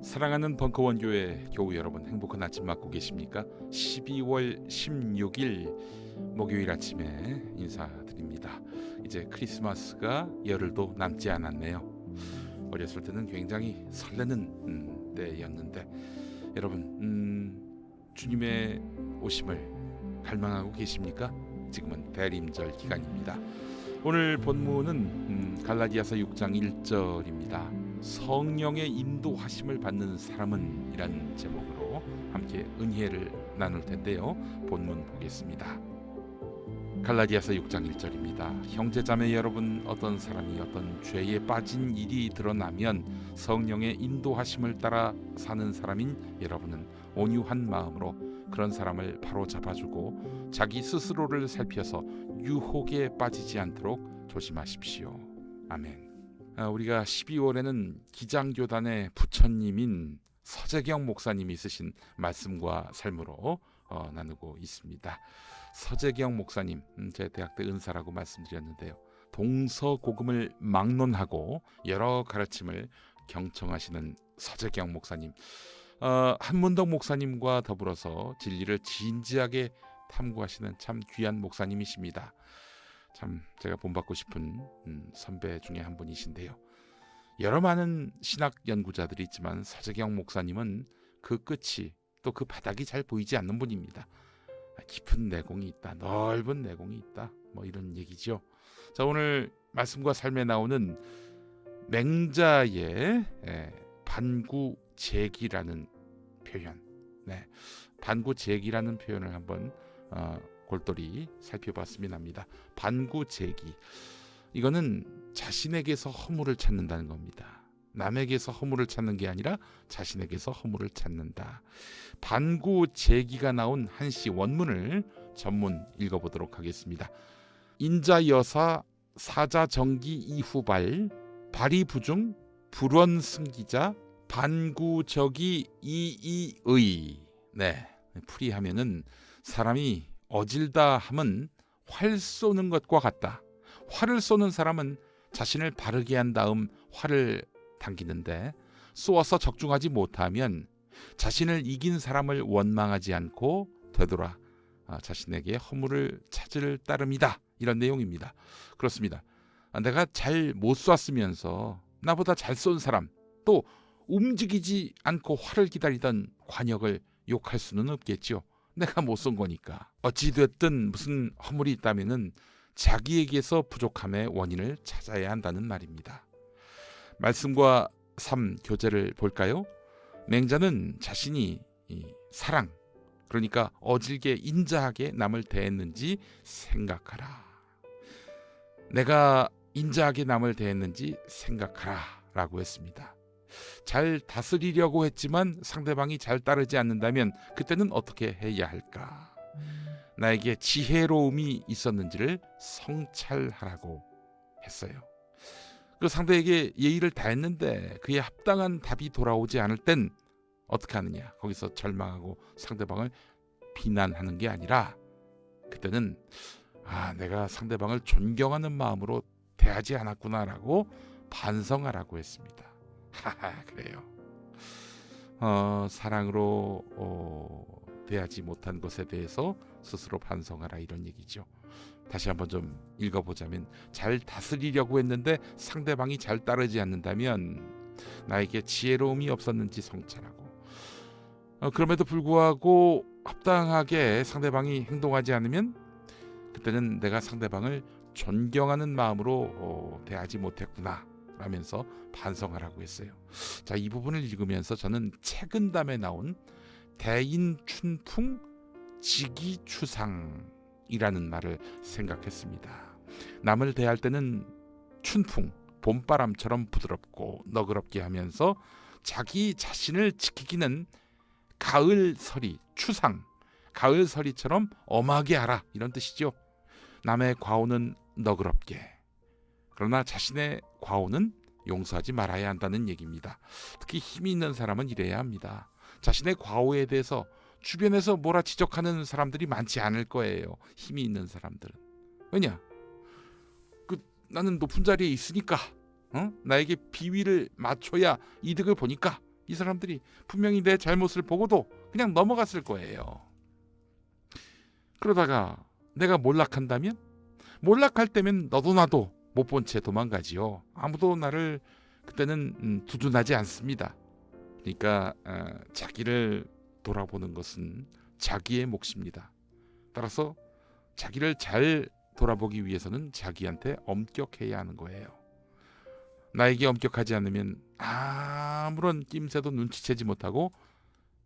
사랑하는 벙커원교회 교우 여러분, 행복한 아침 맞고 계십니까? 12월 16일 목요일 아침에 인사드립니다. 이제 크리스마스가 열흘도 남지 않았네요. 어렸을 때는 굉장히 설레는 때였는데 여러분 주님의 오심을 갈망하고 계십니까? 지금은 대림절 기간입니다. 오늘 본문은 갈라디아서 6장 1절입니다. 성령의 인도하심을 받는 사람은 이란 제목으로 함께 은혜를 나눌 텐데요. 본문 보겠습니다. 갈라디아서 6장 1절입니다. 형제자매 여러분, 어떤 사람이 어떤 죄에 빠진 일이 드러나면 성령의 인도하심을 따라 사는 사람인 여러분은 온유한 마음으로 그런 사람을 바로 잡아주고 자기 스스로를 살펴서 유혹에 빠지지 않도록 조심하십시오. 아멘. 우리가 12월에는 기장교단의 부처님인 서재경 목사님이 쓰신 말씀과 삶으로 나누고 있습니다. 서재경 목사님, 제 대학 때 은사라고 말씀드렸는데요. 동서고금을 막론하고 여러 가르침을 경청하시는 서재경 목사님, 한문덕 목사님과 더불어서 진리를 진지하게 탐구하시는 참 귀한 목사님이십니다. 참 제가 본받고 싶은 선배 중에 한 분이신데요. 여러 많은 신학 연구자들이 있지만 서재경 목사님은 그 끝이 또 그 바닥이 잘 보이지 않는 분입니다. 깊은 내공이 있다, 넓은 내공이 있다, 뭐 이런 얘기죠. 자, 오늘 말씀과 삶에 나오는 맹자의 반구재기라는 표현, 반구재기라는 표현을 한번 골똘히 살펴봤으면 합니다. 반구재기, 이거는 자신에게서 허물을 찾는다는 겁니다. 남에게서 허물을 찾는 게 아니라 자신에게서 허물을 찾는다. 반구재기가 나온 한시 원문을 전문 읽어보도록 하겠습니다. 인자여사 사자정기 이후발 발이부중 불원승기자 반구적이 이이의. 풀이하면은 사람이 어질다 함은 활 쏘는 것과 같다. 활을 쏘는 사람은 자신을 바르게 한 다음 활을 당기는데 쏘아서 적중하지 못하면 자신을 이긴 사람을 원망하지 않고 되돌아 자신에게 허물을 찾을 따름이다. 이런 내용입니다. 그렇습니다. 내가 잘 못 쐈으면서 나보다 잘 쏜 사람, 또 움직이지 않고 활을 기다리던 관역을 욕할 수는 없겠죠. 내가 못 쏜 거니까. 어찌됐든 무슨 허물이 있다면은 자기에게서 부족함의 원인을 찾아야 한다는 말입니다. 말씀과 삶 교제를 볼까요? 맹자는 자신이 사랑, 그러니까 어질게 인자하게 남을 대했는지 생각하라. 내가 인자하게 남을 대했는지 생각하라 라고 했습니다. 잘 다스리려고 했지만 상대방이 잘 따르지 않는다면 그때는 어떻게 해야 할까? 나에게 지혜로움이 있었는지를 성찰하라고 했어요. 그 상대에게 예의를 다했는데 그에 합당한 답이 돌아오지 않을 땐 어떻게 하느냐? 거기서 절망하고 상대방을 비난하는 게 아니라 그때는 내가 상대방을 존경하는 마음으로 대하지 않았구나라고 반성하라고 했습니다. 그래요. 사랑으로 대하지 못한 것에 대해서 스스로 반성하라, 이런 얘기죠. 다시 한번 좀 읽어보자면, 잘 다스리려고 했는데 상대방이 잘 따르지 않는다면 나에게 지혜로움이 없었는지 성찰하고, 그럼에도 불구하고 합당하게 상대방이 행동하지 않으면 그때는 내가 상대방을 존경하는 마음으로 대하지 못했구나 라면서 반성하라고 했어요. 자, 이 부분을 읽으면서 저는 책은담에 나온 대인춘풍 지기추상, 춘풍이라는 말을 생각했습니다. 남을 대할 때는 춘풍, 봄바람처럼 부드럽고 너그럽게 하면서 자기 자신을 지키기는 가을서리, 추상, 가을서리처럼 엄하게 하라, 이런 뜻이죠. 남의 과오는 너그럽게, 그러나 자신의 과오는 용서하지 말아야 한다는 얘기입니다. 특히 힘이 있는 사람은 이래야 합니다. 자신의 과오에 대해서 주변에서 뭐라 지적하는 사람들이 많지 않을 거예요. 힘이 있는 사람들은. 왜냐? 나는 높은 자리에 있으니까, 나에게 비위를 맞춰야 이득을 보니까 이 사람들이 분명히 내 잘못을 보고도 그냥 넘어갔을 거예요. 그러다가 내가 몰락한다면, 몰락할 때면 너도 나도 못 본 채 도망가지요. 아무도 나를 그때는 두둔하지 않습니다. 그러니까 자기를 돌아보는 것은 자기의 몫입니다. 따라서 자기를 잘 돌아보기 위해서는 자기한테 엄격해야 하는 거예요. 나에게 엄격하지 않으면 아무런 낌새도 눈치채지 못하고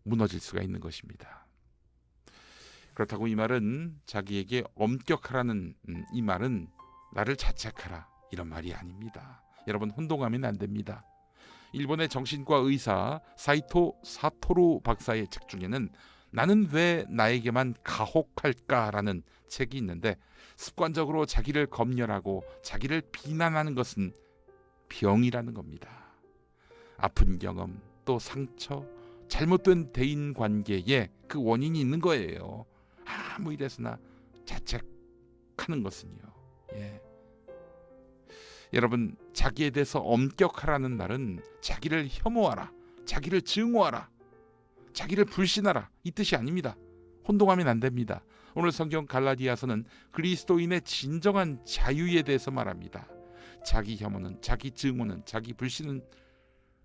무너질 수가 있는 것입니다. 그렇다고 이 말은, 자기에게 엄격하라는 이 말은 나를 자책하라, 이런 말이 아닙니다. 여러분, 혼동하면 안 됩니다. 일본의 정신과 의사 사이토 사토루 박사의 책 중에는 나는 왜 나에게만 가혹할까라는 책이 있는데, 습관적으로 자기를 검열하고 자기를 비난하는 것은 병이라는 겁니다. 아픈 경험, 또 상처, 잘못된 대인관계에 그 원인이 있는 거예요. 아무 일에서나 자책하는 것은요. 여러분, 자기에 대해서 엄격하라는 말은 자기를 혐오하라, 자기를 증오하라, 자기를 불신하라, 이 뜻이 아닙니다. 혼동하면 안 됩니다. 오늘 성경 갈라디아서는 그리스도인의 진정한 자유에 대해서 말합니다. 자기 혐오는, 자기 증오는, 자기 불신은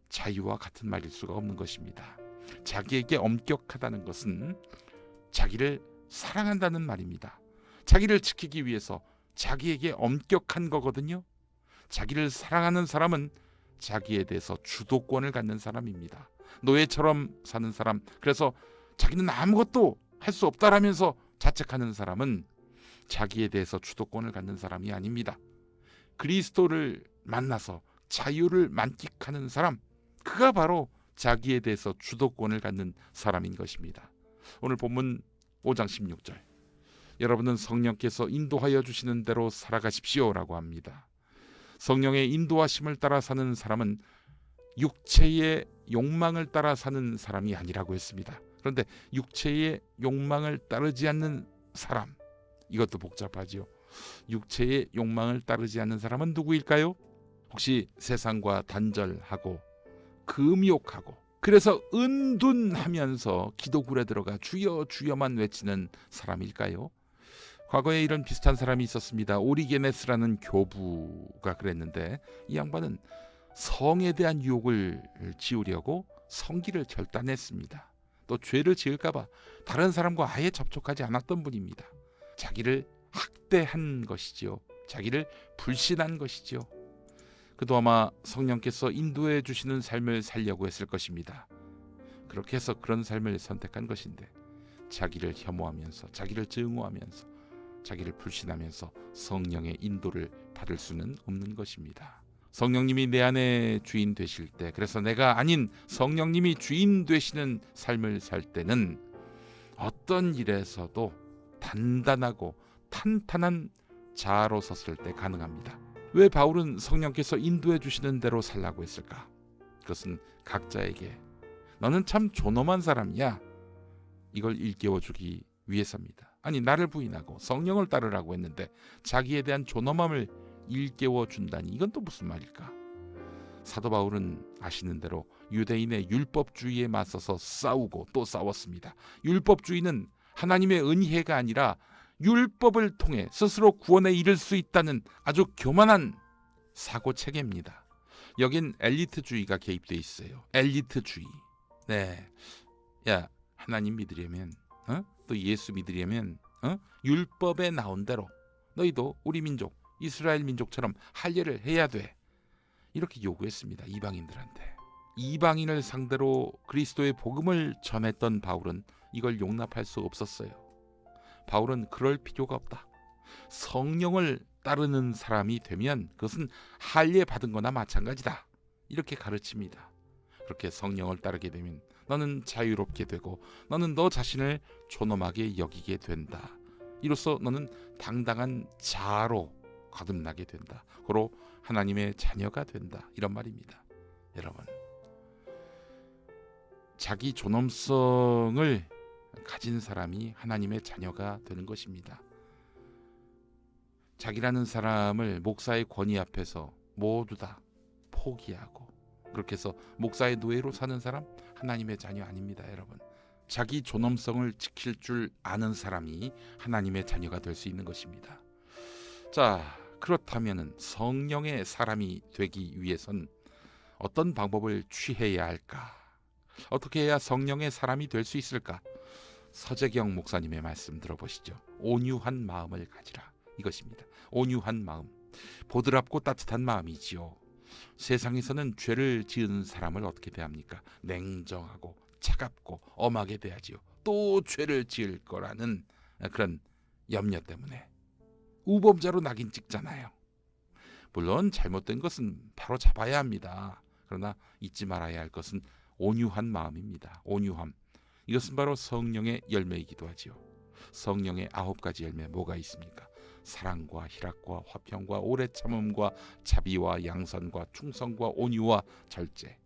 자유와 같은 말일 수가 없는 것입니다. 자기에게 엄격하다는 것은 자기를 사랑한다는 말입니다. 자기를 지키기 위해서 자기에게 엄격한 거거든요. 자기를 사랑하는 사람은 자기에 대해서 주도권을 갖는 사람입니다. 노예처럼 사는 사람, 그래서 자기는 아무것도 할 수 없다라면서 자책하는 사람은 자기에 대해서 주도권을 갖는 사람이 아닙니다. 그리스도를 만나서 자유를 만끽하는 사람, 그가 바로 자기에 대해서 주도권을 갖는 사람인 것입니다. 오늘 본문 5장 16절, 여러분은 성령께서 인도하여 주시는 대로 살아가십시오라고 합니다. 성령의 인도하심을 따라 사는 사람은 육체의 욕망을 따라 사는 사람이 아니라고 했습니다. 그런데 육체의 욕망을 따르지 않는 사람, 이것도 복잡하죠. 육체의 욕망을 따르지 않는 사람은 누구일까요? 혹시 세상과 단절하고 금욕하고, 그래서 은둔하면서 기도굴에 들어가 주여 주여만 외치는 사람일까요? 과거에 이런 비슷한 사람이 있었습니다. 오리게네스라는 교부가 그랬는데, 이 양반은 성에 대한 유혹을 지우려고 성기를 결단했습니다. 또 죄를 지을까봐 다른 사람과 아예 접촉하지 않았던 분입니다. 자기를 학대한 것이지요. 자기를 불신한 것이지요. 그도 아마 성령께서 인도해 주시는 삶을 살려고 했을 것입니다. 그렇게 해서 그런 삶을 선택한 것인데, 자기를 혐오하면서, 자기를 증오하면서, 자기를 불신하면서 성령의 인도를 받을 수는 없는 것입니다. 성령님이 내 안에 주인 되실 때, 그래서 내가 아닌 성령님이 주인 되시는 삶을 살 때는 어떤 일에서도 단단하고 탄탄한 자아로 섰을 때 가능합니다. 왜 바울은 성령께서 인도해 주시는 대로 살라고 했을까? 그것은 각자에게 너는 참 존엄한 사람이야, 이걸 일깨워주기 위해서입니다. 아니, 나를 부인하고 성령을 따르라고 했는데 자기에 대한 존엄함을 일깨워준다니, 이건 또 무슨 말일까? 사도 바울은 아시는 대로 유대인의 율법주의에 맞서서 싸우고 또 싸웠습니다. 율법주의는 하나님의 은혜가 아니라 율법을 통해 스스로 구원에 이를 수 있다는 아주 교만한 사고체계입니다. 여긴 엘리트주의가 개입돼 있어요. 엘리트주의. 야, 하나님 믿으려면, 또 예수 믿으려면, 율법에 나온 대로 너희도 우리 민족, 이스라엘 민족처럼 할례를 해야 돼. 이렇게 요구했습니다. 이방인들한테. 이방인을 상대로 그리스도의 복음을 전했던 바울은 이걸 용납할 수 없었어요. 바울은 그럴 필요가 없다. 성령을 따르는 사람이 되면 그것은 할례 받은 거나 마찬가지다. 이렇게 가르칩니다. 그렇게 성령을 따르게 되면 너는 자유롭게 되고 너는 너 자신을 존엄하게 여기게 된다. 이로써 너는 당당한 자아로 거듭나게 된다. 고로 하나님의 자녀가 된다. 이런 말입니다. 여러분, 자기 존엄성을 가진 사람이 하나님의 자녀가 되는 것입니다. 자기라는 사람을 목사의 권위 앞에서 모두 다 포기하고 그렇게 해서 목사의 노예로 사는 사람 하나님의 자녀 아닙니다. 여러분, 자기 존엄성을 지킬 줄 아는 사람이 하나님의 자녀가 될 수 있는 것입니다. 자, 그렇다면 성령의 사람이 되기 위해선 어떤 방법을 취해야 할까? 어떻게 해야 성령의 사람이 될 수 있을까? 서재경 목사님의 말씀 들어보시죠. 온유한 마음을 가지라. 이것입니다. 온유한 마음, 보드랍고 따뜻한 마음이지요. 세상에서는 죄를 지은 사람을 어떻게 대합니까? 냉정하고 차갑고 엄하게 대하지요. 또 죄를 지을 거라는 그런 염려 때문에 우범자로 낙인 찍잖아요. 물론 잘못된 것은 바로 잡아야 합니다. 그러나 잊지 말아야 할 것은 온유한 마음입니다. 온유함. 이것은 바로 성령의 열매이기도 하지요. 성령의 9가지 열매 뭐가 있습니까? 사랑과 희락과 화평과 오래 참음과 자비와 양선과 충성과 온유와 절제.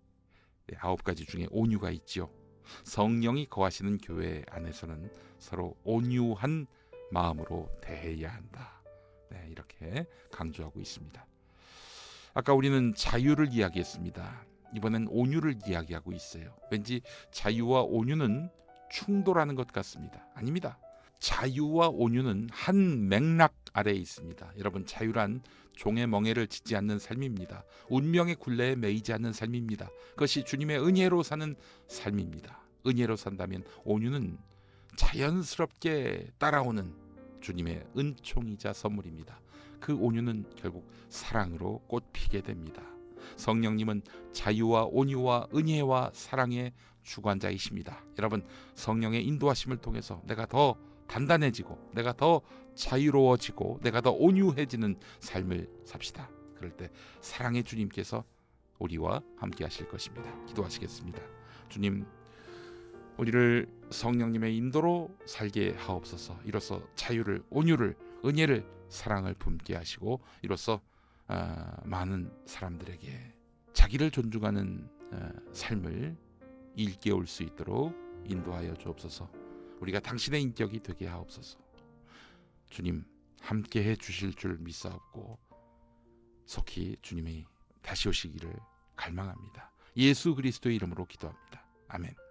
9가지 중에 온유가 있지요. 성령이 거하시는 교회 안에서는 서로 온유한 마음으로 대해야 한다. 네, 이렇게 강조하고 있습니다. 아까 우리는 자유를 이야기했습니다. 이번엔 온유를 이야기하고 있어요. 왠지 자유와 온유는 충돌하는 것 같습니다. 아닙니다. 자유와 온유는 한 맥락 아래에 있습니다. 여러분, 자유란 종의 멍에를 짓지 않는 삶입니다. 운명의 굴레에 매이지 않는 삶입니다. 그것이 주님의 은혜로 사는 삶입니다. 은혜로 산다면 온유는 자연스럽게 따라오는 주님의 은총이자 선물입니다. 그 온유는 결국 사랑으로 꽃피게 됩니다. 성령님은 자유와 온유와 은혜와 사랑의 주관자이십니다. 여러분, 성령의 인도하심을 통해서 내가 더 단단해지고 내가 더 자유로워지고 내가 더 온유해지는 삶을 삽시다. 그럴 때 사랑의 주님께서 우리와 함께 하실 것입니다. 기도하시겠습니다. 주님, 우리를 성령님의 인도로 살게 하옵소서. 이로써 자유를, 온유를, 은혜를, 사랑을 품게 하시고 이로써 많은 사람들에게 자기를 존중하는 삶을 일깨울 수 있도록 인도하여 주옵소서. 우리가 당신의 인격이 되게 하옵소서. 주님, 함께해 주실 줄 믿사옵고 속히 주님이 다시 오시기를 갈망합니다. 예수 그리스도의 이름으로 기도합니다. 아멘.